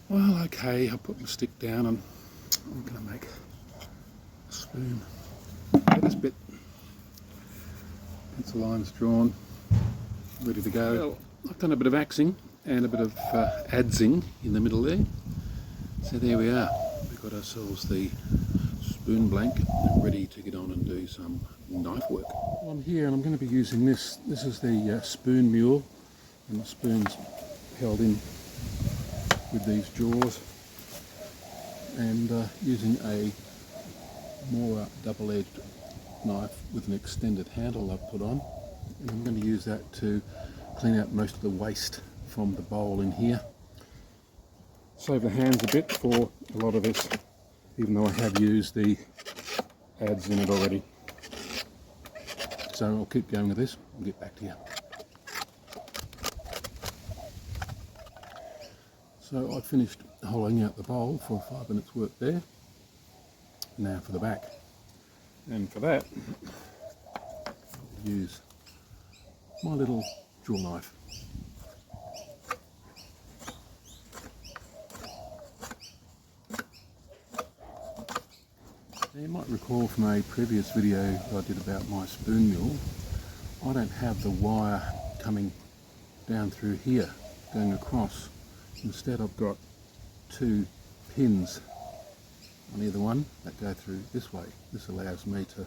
Well, okay, I'll put my stick down and I'm going to make a spoon. Get this bit, pencil lines drawn, ready to go. Well, I've done a bit of axing and a bit of adzing in the middle there. So there we are. We've got ourselves the spoon blank ready to get on and do some knife work. I'm here and I'm going to be using this. This is the spoon mule, and the spoon's held in with these jaws, and using a more double-edged knife with an extended handle I've put on, and I'm going to use that to clean out most of the waste from the bowl in here. Save the hands a bit for a lot of this, even though I have used the adze in it already. So I'll keep going with this and get back to you. So I've finished hollowing out the bowl for 5 minutes work there. Now for the back. And for that, I'll use my little draw knife. Now you might recall from a previous video I did about my spoon mule, I don't have the wire coming down through here, going across. Instead I've got 2 pins on either one that go through this way. This allows me to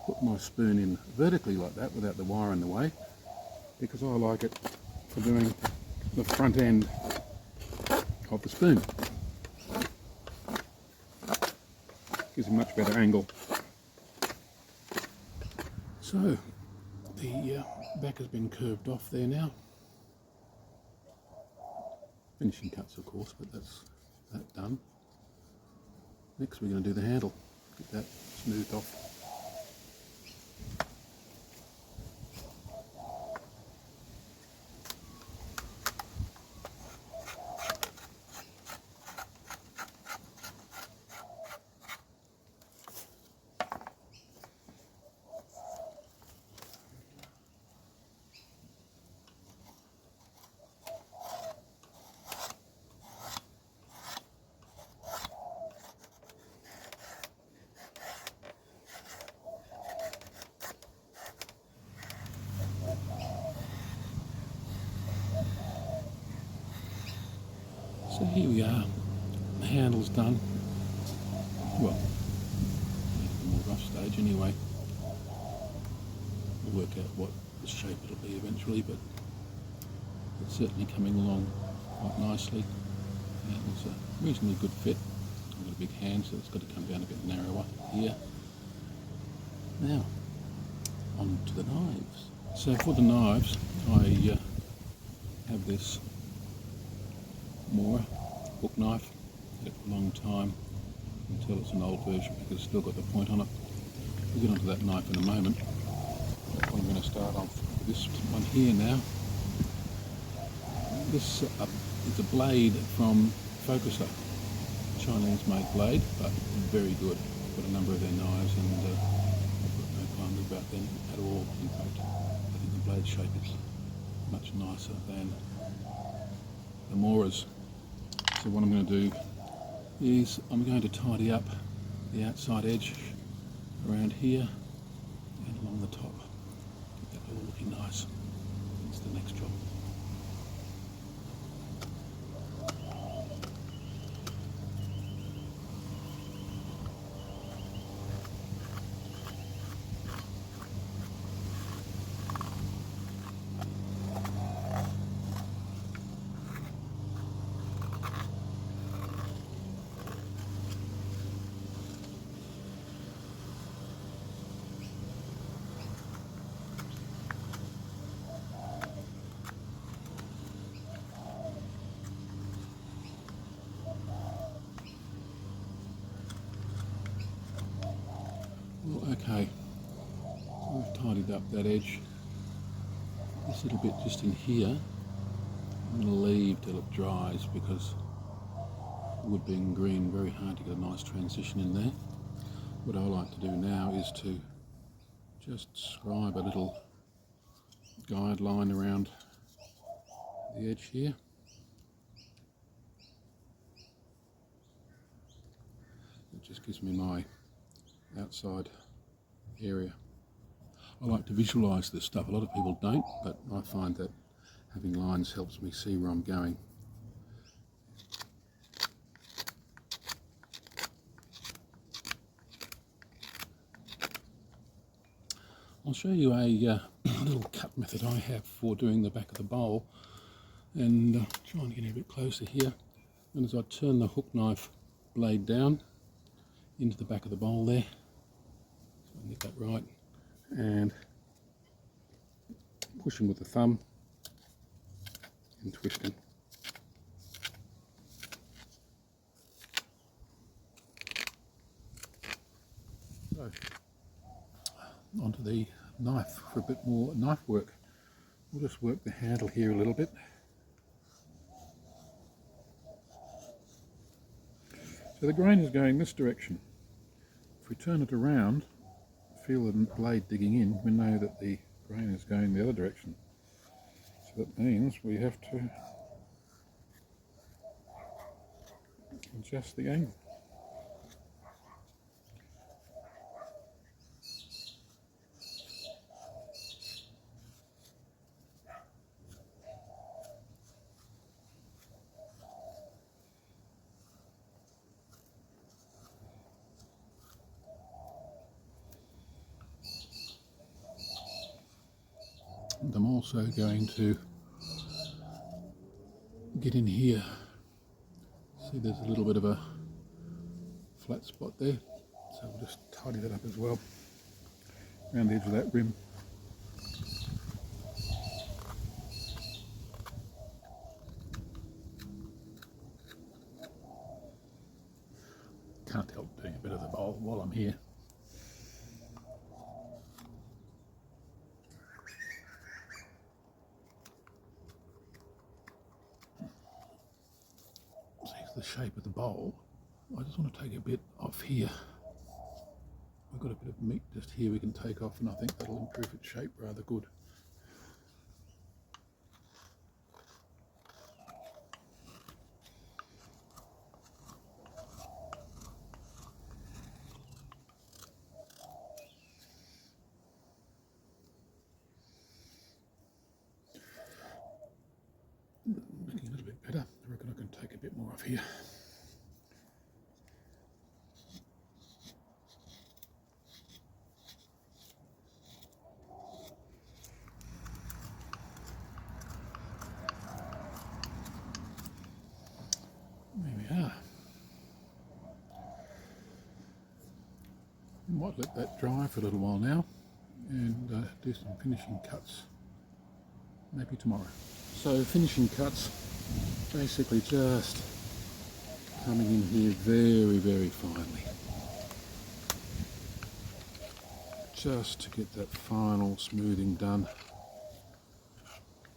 put my spoon in vertically like that without the wire in the way, because I like it for doing the front end of the spoon. Gives a much better angle. So the back has been curved off there now. Finishing cuts of course, but that's that done. Next we're going to do the handle, get that smoothed off. So here we are, the handle's done. Well, the more rough stage anyway. We'll work out what the shape it'll be eventually, but it's certainly coming along quite nicely. And it's a reasonably good fit. I've got a big hand, so it's got to come down a bit narrower here. Now, on to the knives. So for the knives, I have this Mora book knife. Had it for a long time until it's an old version because it's still got the point on it. We'll get onto that knife in a moment. I'm going to start off with this one here now. This is a blade from Focuser, Chinese made blade, but very good. I've got a number of their knives and I've got no qualms about them at all. In fact, I think the blade shape is much nicer than the Moras. So what I'm going to do is I'm going to tidy up the outside edge around here and along the top. Get that all looking nice. That's the next job. Well, okay, so we've tidied up that edge. This little bit just in here, I'm going to leave till it dries because the wood being green, very hard to get a nice transition in there. What I like to do now is to just scribe a little guideline around the edge here. It just gives me my outside area. I like to visualise this stuff. A lot of people don't, but I find that having lines helps me see where I'm going. I'll show you a little cut method I have for doing the back of the bowl, and try and get a bit closer here. And as I turn the hook knife blade down into the back of the bowl there, so I can get that right, and pushing with the thumb and twisting. So, onto the knife for a bit more knife work. We'll just work the handle here a little bit. So the grain is going this direction. If we turn it around, feel the blade digging in, we know that the grain is going the other direction. So that means we have to adjust the angle. And I'm also going to get in here. See, there's a little bit of a flat spot there, so we'll just tidy that up as well around the edge of that rim. Can't help doing a bit of the bowl while I'm here. The shape of the bowl, I just want to take a bit off here. We've got a bit of meat just here we can take off, and I think that'll improve its shape rather good. Looking a little bit better. I reckon I can take a bit more off here. There we are. We might let that dry for a little while now and do some finishing cuts maybe tomorrow. So finishing cuts, basically just coming in here very, very finely, just to get that final smoothing done.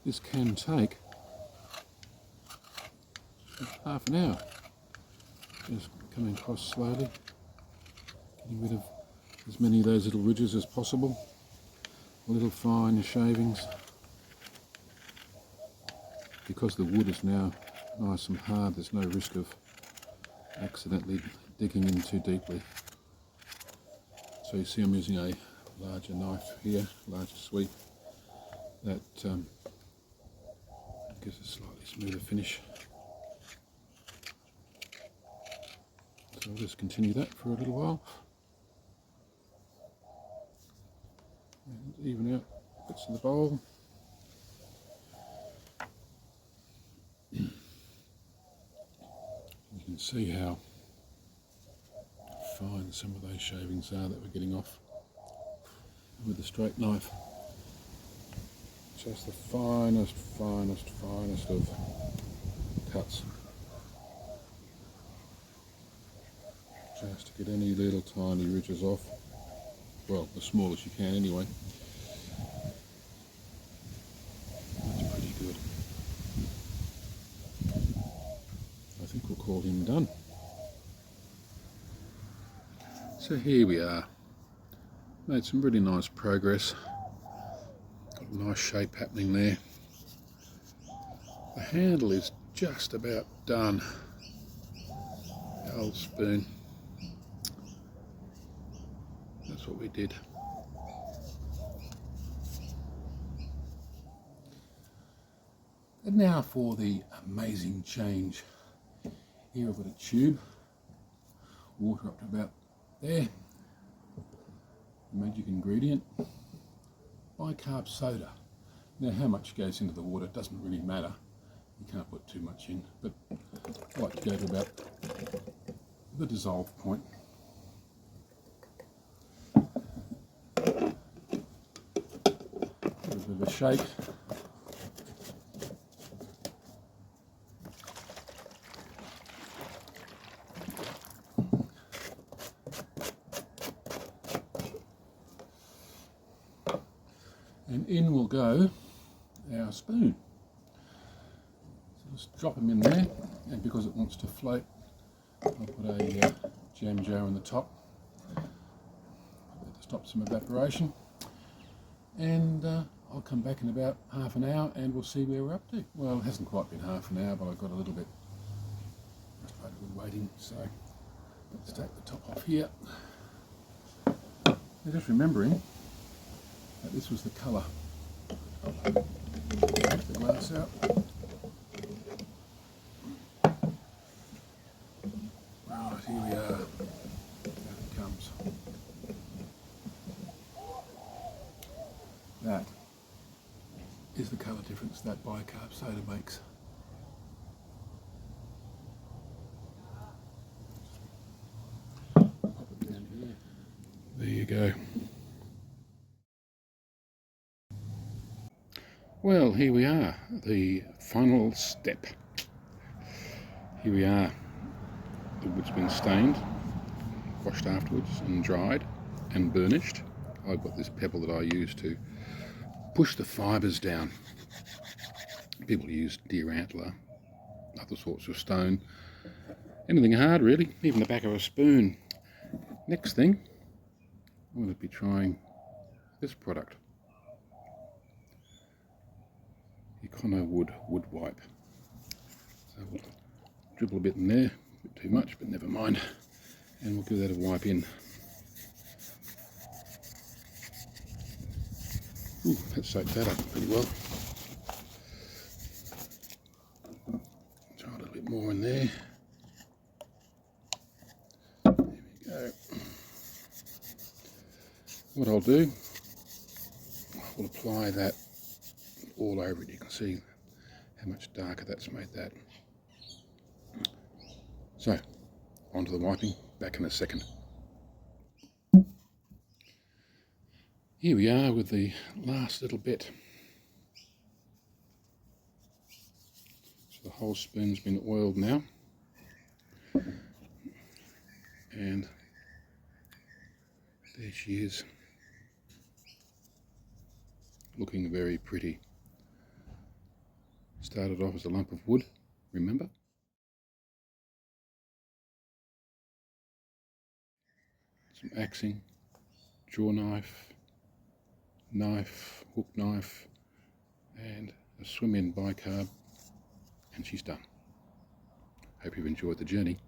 This can take half an hour. Just coming across slowly, getting rid of as many of those little ridges as possible, little fine shavings. Because the wood is now nice and hard, there's no risk of accidentally digging in too deeply. So you see I'm using a larger knife here, larger sweep, that gives a slightly smoother finish. So I'll just continue that for a little while and even out bits of the bowl. You can see how fine some of those shavings are that we're getting off with the straight knife. Just the finest, finest, finest of cuts. Just to get any little tiny ridges off. Well, as small as you can anyway. That's pretty good. I think we'll call him done. So here we are. Made some really nice progress. Got a nice shape happening there. The handle is just about done. The old spoon. That's what we did. And now for the amazing change. Here I've got a tube, water up to about there, magic ingredient, bicarb soda. Now how much goes into the water doesn't really matter, you can't put too much in, but I like to go to about the dissolve point. Give it a bit of a shake. And in will go our spoon. So just drop them in there, and because it wants to float, I'll put a jam jar on the top to stop some evaporation. And I'll come back in about half an hour and we'll see where we're up to. Well, it hasn't quite been half an hour, but I've got a little bit frustrated with waiting, so let's take the top off here. Now just remembering that this was the colour. Take the glass out. Right, here we are. Out it comes. That is the colour difference that bicarb soda makes. Pop it down here. There you go. Well, here we are, the final step. Here we are. The wood's been stained, washed afterwards and dried and burnished. I've got this pebble that I use to push the fibres down. People use deer antler, other sorts of stone, anything hard really, even the back of a spoon. Next thing, I'm going to be trying this product. Econo-Wood wood wipe. So we'll dribble a bit in there, a bit too much, but never mind. And we'll give that a wipe in. Ooh, that soaked that up pretty well. Try a little bit more in there. There we go. What I'll do, I'll apply that all over it. You can see how much darker that's made that. So, onto the wiping, back in a second. Here we are with the last little bit. So the whole spoon's been oiled now. And there she is, looking very pretty. Started off as a lump of wood, remember? Some axing, jaw knife, hook knife, and a swim in bicarb, and she's done. Hope you've enjoyed the journey.